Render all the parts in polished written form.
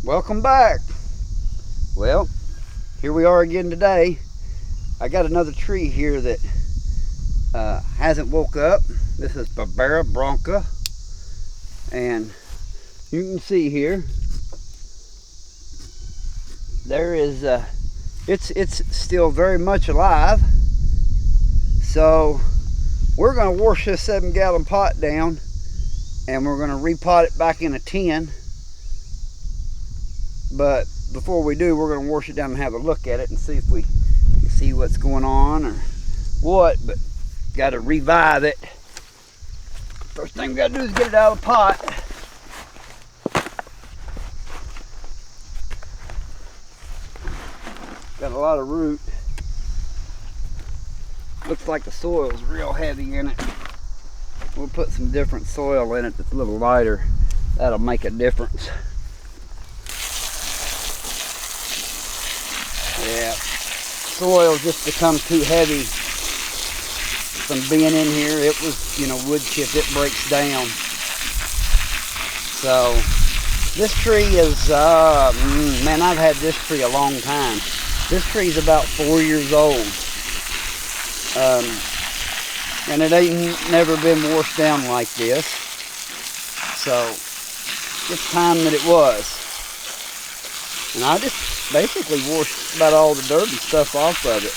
Welcome back. Well, here we are again today. I got another tree here that hasn't woke up. This is bronca, and you can see here there is it's still very much alive. So we're going to wash this 7-gallon pot down, and we're going to repot it back in a tin. But before we do, we're going to wash it down and have a look at it and see if we see what's going on or what. But got to revive it. First thing we got to do is get it out of the pot. Got a lot of root. Looks like the soil is real heavy in it. We'll put some different soil in it that's a little lighter. That'll make a difference. Yeah, soil just become too heavy from being in here. It was, wood chip, it breaks down. So this tree is, man, I've had this tree a long time. This tree's about 4 years old. And it ain't never been washed down like this. So it's time that it was. And I just basically washed about all the dirt and stuff off of it.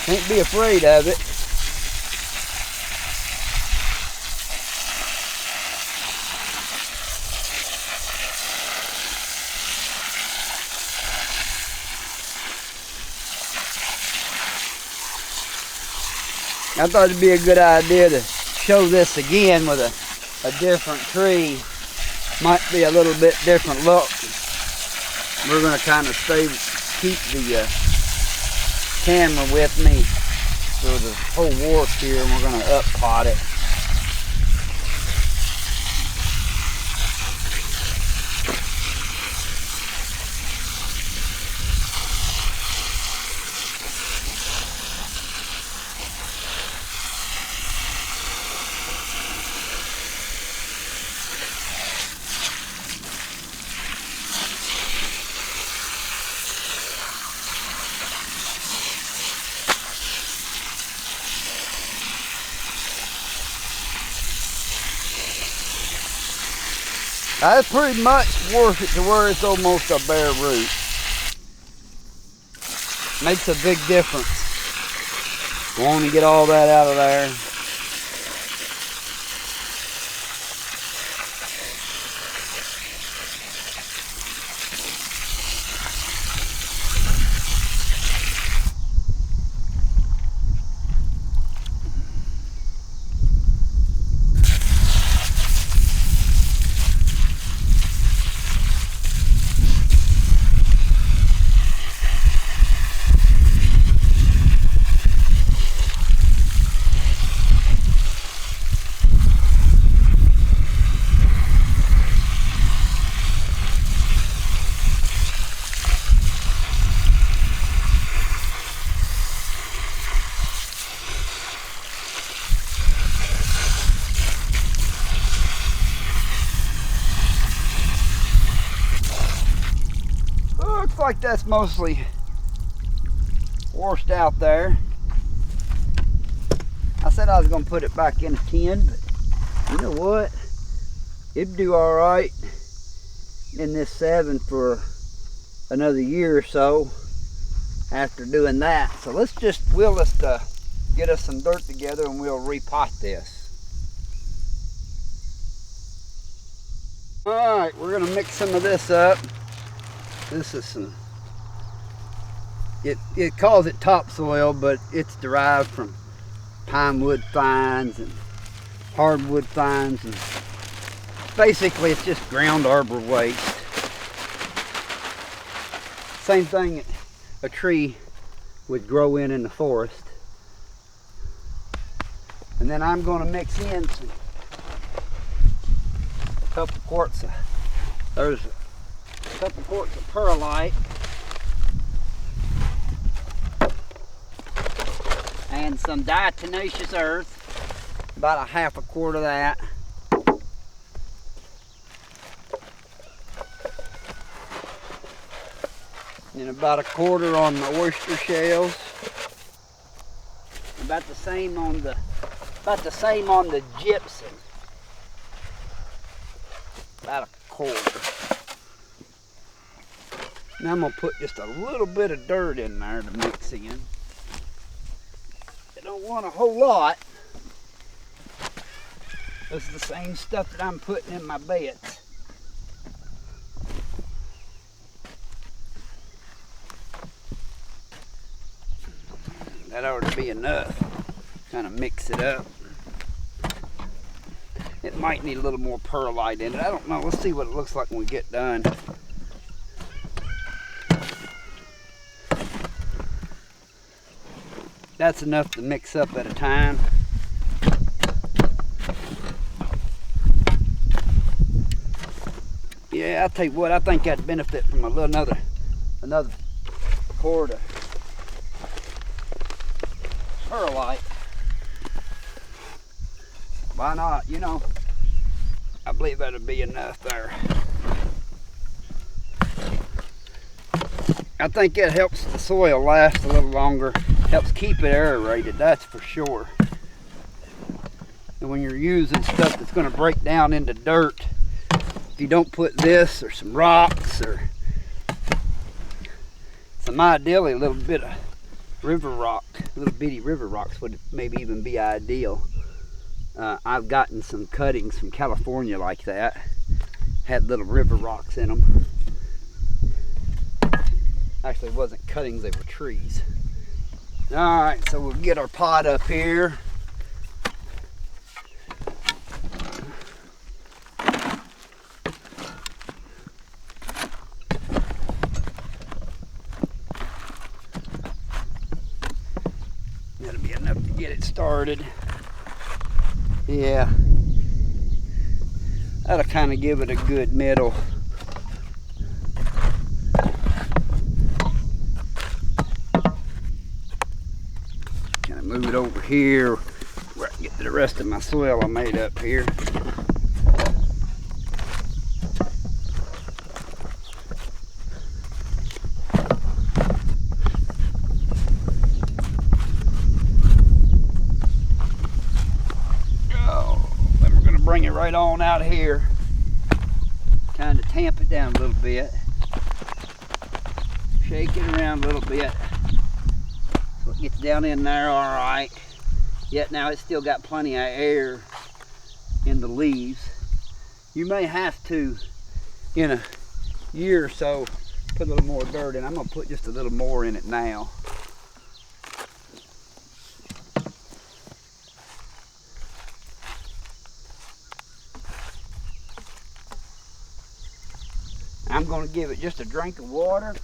Can't be afraid of it. I thought it'd be a good idea to show this again with a different tree. Might be a little bit different look. We're going to kind of keep the camera with me for the whole work here, and we're going to up-pot it. I pretty much wash it to where it's almost a bare root. Makes a big difference. Want to get all that out of there. Like that's mostly washed out there. I said I was going to put it back in a tin, but you know what? It'd do all right in this 7 for another year or so after doing that. So we'll just get us some dirt together and we'll repot this. All right, we're going to mix some of this up. This is some, it calls it topsoil, but it's derived from pine wood fines and hardwood fines, and basically it's just ground arbor waste. Same thing a tree would grow in the forest. And then I'm going to mix in some couple quarts of, there's a couple quarts of perlite. And some diatomaceous earth, about a half a quart of that. And about a quarter on the oyster shells. About the same on the gypsum. About a quarter. Now I'm gonna put just a little bit of dirt in there to mix in. I don't want a whole lot. This is the same stuff that I'm putting in my beds. That ought to be enough. Kind of mix it up. It might need a little more perlite in it. I don't know. Let's see what it looks like when we get done. That's enough to mix up at a time. Yeah, I'll tell you what, I think I'd benefit from a little another quart of perlite. Why not? You know, I believe that'll be enough there. I think it helps the soil last a little longer. Helps keep it aerated, that's for sure. And when you're using stuff that's going to break down into dirt, if you don't put this or some rocks or some ideally a little bit of river rock, little bitty river rocks would maybe even be ideal. I've gotten some cuttings from California like that, had little river rocks in them. Actually, it wasn't cuttings, they were trees. All right, so we'll get our pot up here. That'll be enough to get it started. Yeah, that'll kind of give it a good middle. Kind of move it over here where I can get to the rest of my soil I made up here. Bring it right on out here. Kind of tamp it down a little bit. Shake it around a little bit so it gets down in there all right. Yet now it's still got plenty of air in the leaves. You may have to, in a year or so, put a little more dirt in. I'm going to put just a little more in it now. I'm going to give it just a drink of water.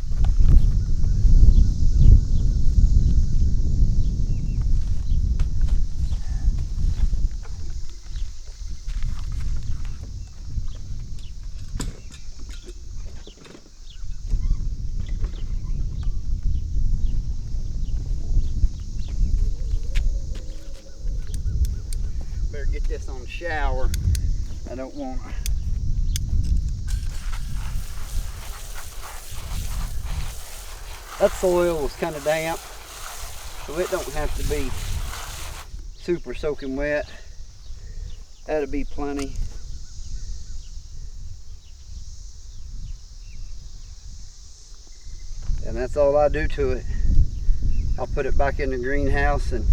Better get this on the shower. I don't want to. That soil was kind of damp, so it don't have to be super soaking wet. That'll be plenty. And that's all I do to it. I'll put it back in the greenhouse and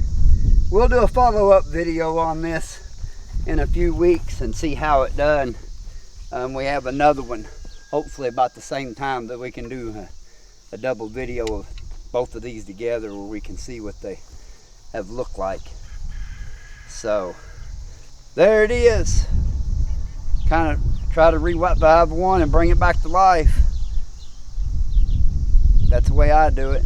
we'll do a follow-up video on this in a few weeks and see how it done. We have another one, hopefully about the same time, that we can do a double video of both of these together where we can see what they have looked like. So there it is. Kind of try to revive one and bring it back to life. That's the way I do it.